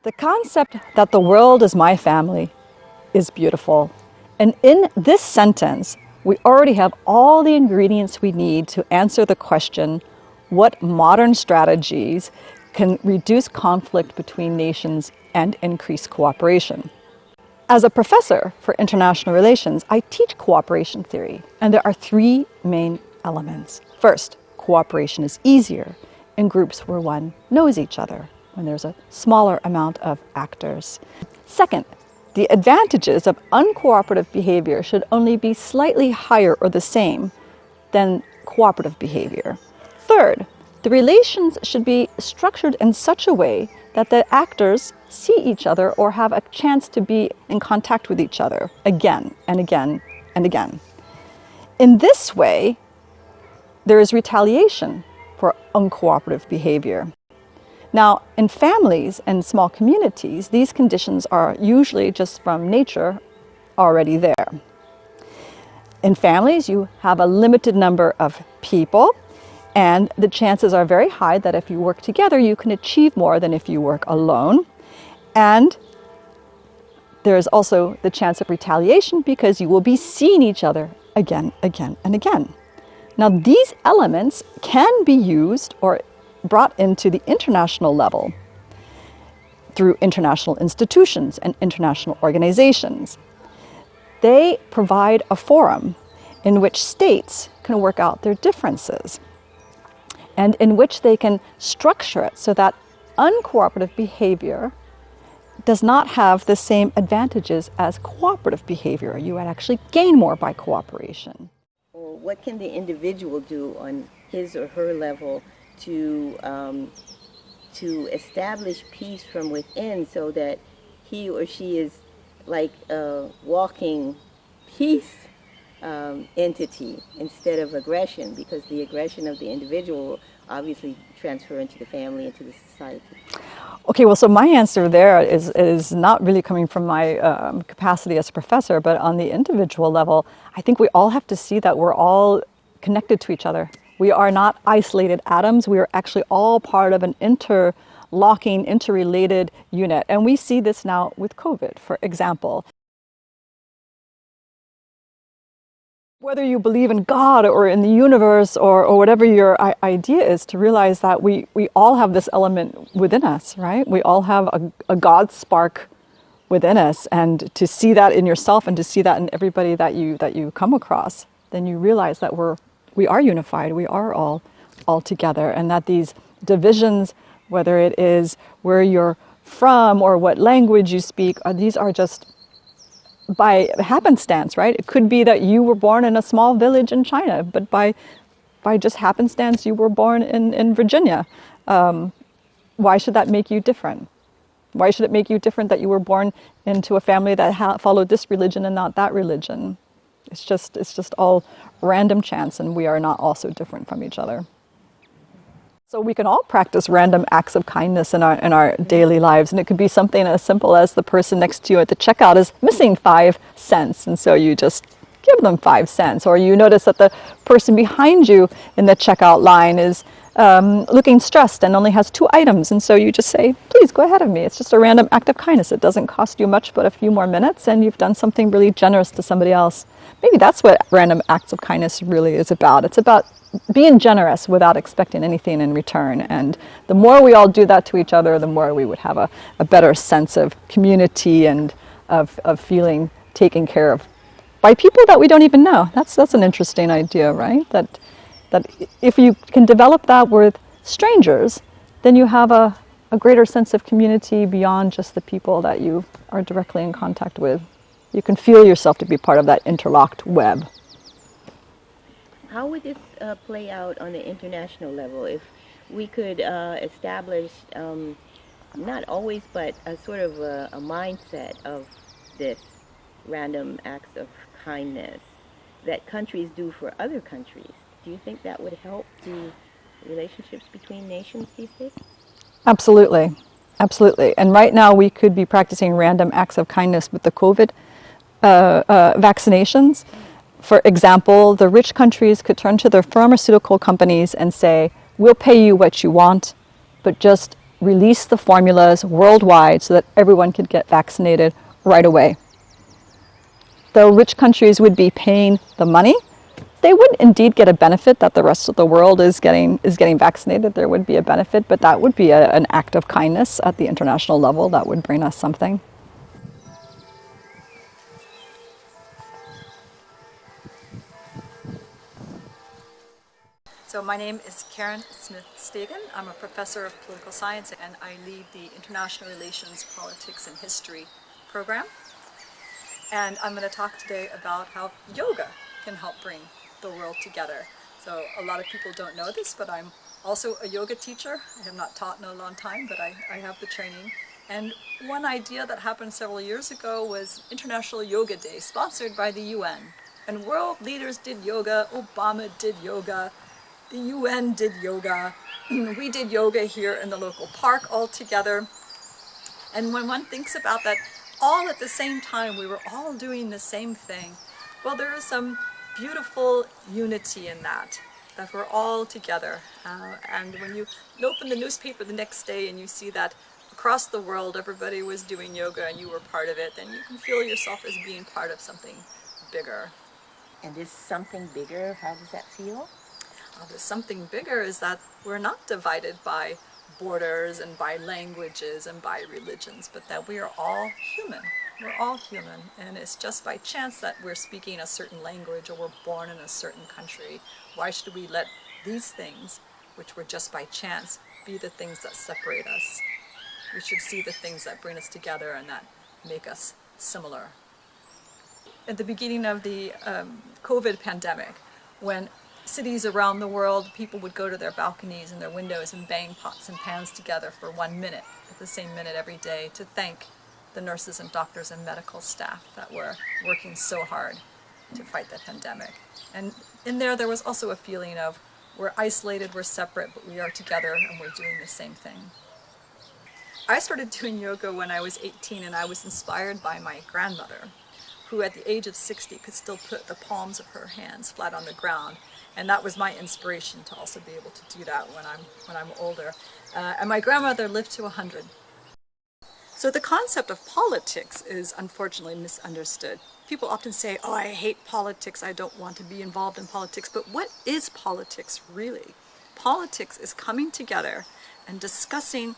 The concept that the world is my family is beautiful. And in this sentence, we already have all the ingredients we need to answer the question, what modern strategies can reduce conflict between nations and increase cooperation? As a professor for international relations, I teach cooperation theory, and there are three main elements. First, cooperation is easier in groups where one knows each other, when there's a smaller amount of actors. Second, the advantages of uncooperative behavior should only be slightly higher or the same than cooperative behavior. Third, the relations should be structured in such a way that the actors see each other or have a chance to be in contact with each other again and again and again. In this way, there is retaliation for uncooperative behavior. Now, in families and small communities, these conditions are usually just from nature already there. In families, you have a limited number of people, and the chances are very high that if you work together, you can achieve more than if you work alone. And there's also the chance of retaliation because you will be seeing each other again, again, and again. Now, these elements can be used or brought into the international level through international institutions and international organizations. They provide a forum in which states can work out their differences and in which they can structure it so that uncooperative behavior does not have the same advantages as cooperative behavior. You would actually gain more by cooperation. Well, what can the individual do on his or her level to establish peace from within so that he or she is like a walking peace entity instead of aggression, because the aggression of the individual will obviously transfer into the family, into the society? Okay, well, so my answer there is not really coming from my capacity as a professor, but on the individual level, I think we all have to see that we're all connected to each other. We are not isolated atoms. We are actually all part of an interlocking, interrelated unit. And we see this now with COVID, for example. Whether you believe in God or in the universe or whatever your idea is, to realize that we all have this element within us, right? We all have a God spark within us, and to see that in yourself and to see that in everybody that you come across, then you realize that we are unified, we are all together, and that these divisions, whether it is where you're from or what language you speak, these are just by happenstance, right? It could be that you were born in a small village in China, but by just happenstance you were born in Virginia. Why should that make you different? Why should it make you different that you were born into a family that followed this religion and not that religion? It's just all random chance, and we are not all so different from each other. So we can all practice random acts of kindness in our daily lives, and it could be something as simple as the person next to you at the checkout is missing 5 cents, and so you just give them 5 cents. Or you notice that the person behind you in the checkout line is looking stressed and only has 2 items, and so you just say, please go ahead of me. It's just a random act of kindness. It doesn't cost you much but a few more minutes, and you've done something really generous to somebody else. Maybe that's what random acts of kindness really is about. It's about being generous without expecting anything in return. And the more we all do that to each other, the more we would have a better sense of community and of feeling taken care of by people that we don't even know. That's an interesting idea, right? That if you can develop that with strangers, then you have a greater sense of community beyond just the people that you are directly in contact with. You can feel yourself to be part of that interlocked web. How would this play out on the international level if we could establish, not always, but a sort of a mindset of this random acts of kindness that countries do for other countries? Do you think that would help the relationships between nations these days? Absolutely. Absolutely. And right now we could be practicing random acts of kindness with the COVID vaccinations. For example, the rich countries could turn to their pharmaceutical companies and say, we'll pay you what you want, but just release the formulas worldwide so that everyone could get vaccinated right away. Though rich countries would be paying the money, they would indeed get a benefit that the rest of the world is getting vaccinated. There would be a benefit, but that would be an act of kindness at the international level that would bring us something. So my name is Karen Smith-Stegen. I'm a professor of political science and I lead the International Relations, Politics and History program. And I'm going to talk today about how yoga can help bring the world together. So a lot of people don't know this, but I'm also a yoga teacher. I have not taught in a long time, but I have the training. And one idea that happened several years ago was International Yoga Day, sponsored by the UN. And world leaders did yoga, Obama did yoga, the UN did yoga, we did yoga here in the local park all together. And when one thinks about that, all at the same time, we were all doing the same thing. Well, there is some beautiful unity in that we're all together. And when you open the newspaper the next day and you see that across the world everybody was doing yoga and you were part of it, then you can feel yourself as being part of something bigger. And this something bigger, how does that feel? The something bigger is that we're not divided by borders and by languages and by religions, but that we are all human. We're all human, and it's just by chance that we're speaking a certain language or we're born in a certain country. Why should we let these things, which were just by chance, be the things that separate us? We should see the things that bring us together and that make us similar. At the beginning of the COVID pandemic, when cities around the world, people would go to their balconies and their windows and bang pots and pans together for 1 minute, at the same minute every day, to thank the nurses and doctors and medical staff that were working so hard to fight the pandemic. And in there was also a feeling of we're isolated, we're separate, but we are together and we're doing the same thing. I started doing yoga when I was 18 and I was inspired by my grandmother, who at the age of 60 could still put the palms of her hands flat on the ground. And that was my inspiration to also be able to do that when I'm older. And my grandmother lived to 100. So the concept of politics is unfortunately misunderstood. People often say, oh, I hate politics, I don't want to be involved in politics. But what is politics really? Politics is coming together and discussing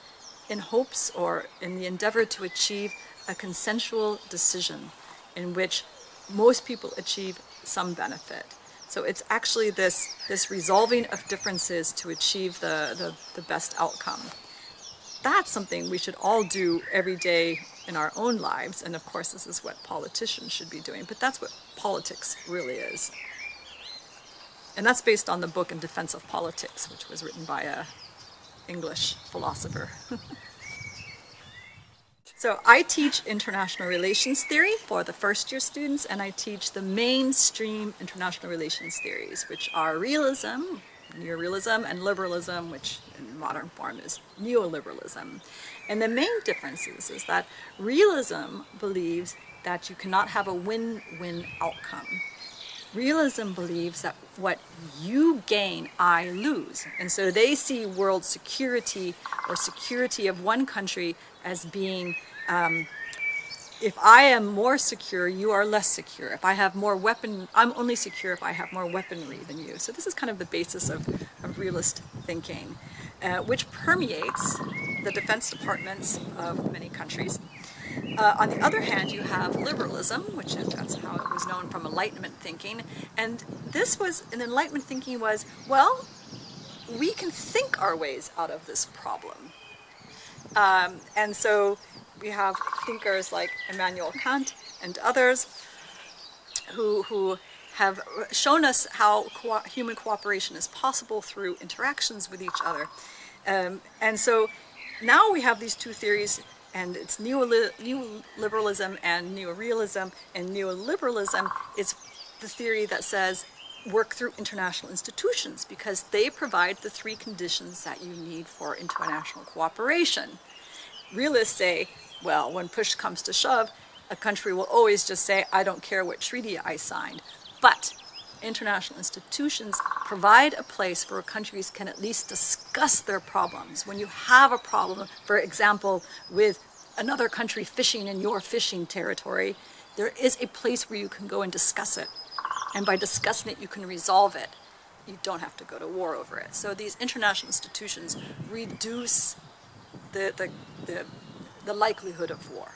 in hopes or in the endeavor to achieve a consensual decision in which most people achieve some benefit. So it's actually this resolving of differences to achieve the best outcome. That's something we should all do every day in our own lives, and of course this is what politicians should be doing, but that's what politics really is. And that's based on the book In Defense of Politics, which was written by an English philosopher. So I teach international relations theory for the first year students, and I teach the mainstream international relations theories, which are realism, neorealism, and liberalism, which in modern form is neoliberalism. And the main difference is that realism believes that you cannot have a win-win outcome. Realism believes that what you gain, I lose. And so they see world security or security of one country as being if I am more secure, you are less secure. If I have more I'm only secure if I have more weaponry than you. So this is kind of the basis of realist thinking, which permeates the defense departments of many countries. On the other hand, you have liberalism, that's how it was known from Enlightenment thinking. And this was, in Enlightenment thinking was, well, we can think our ways out of this problem. And so we have thinkers like Immanuel Kant and others who have shown us how human cooperation is possible through interactions with each other. And so now we have these two theories, and it's neoliberalism and neorealism. And neoliberalism is the theory that says work through international institutions because they provide the three conditions that you need for international cooperation. Realists say, well, when push comes to shove, a country will always just say, I don't care what treaty I signed. But international institutions provide a place where countries can at least discuss their problems. When you have a problem, for example, with another country fishing in your fishing territory, there is a place where you can go and discuss it. And by discussing it, you can resolve it. You don't have to go to war over it. So these international institutions reduce the likelihood of war.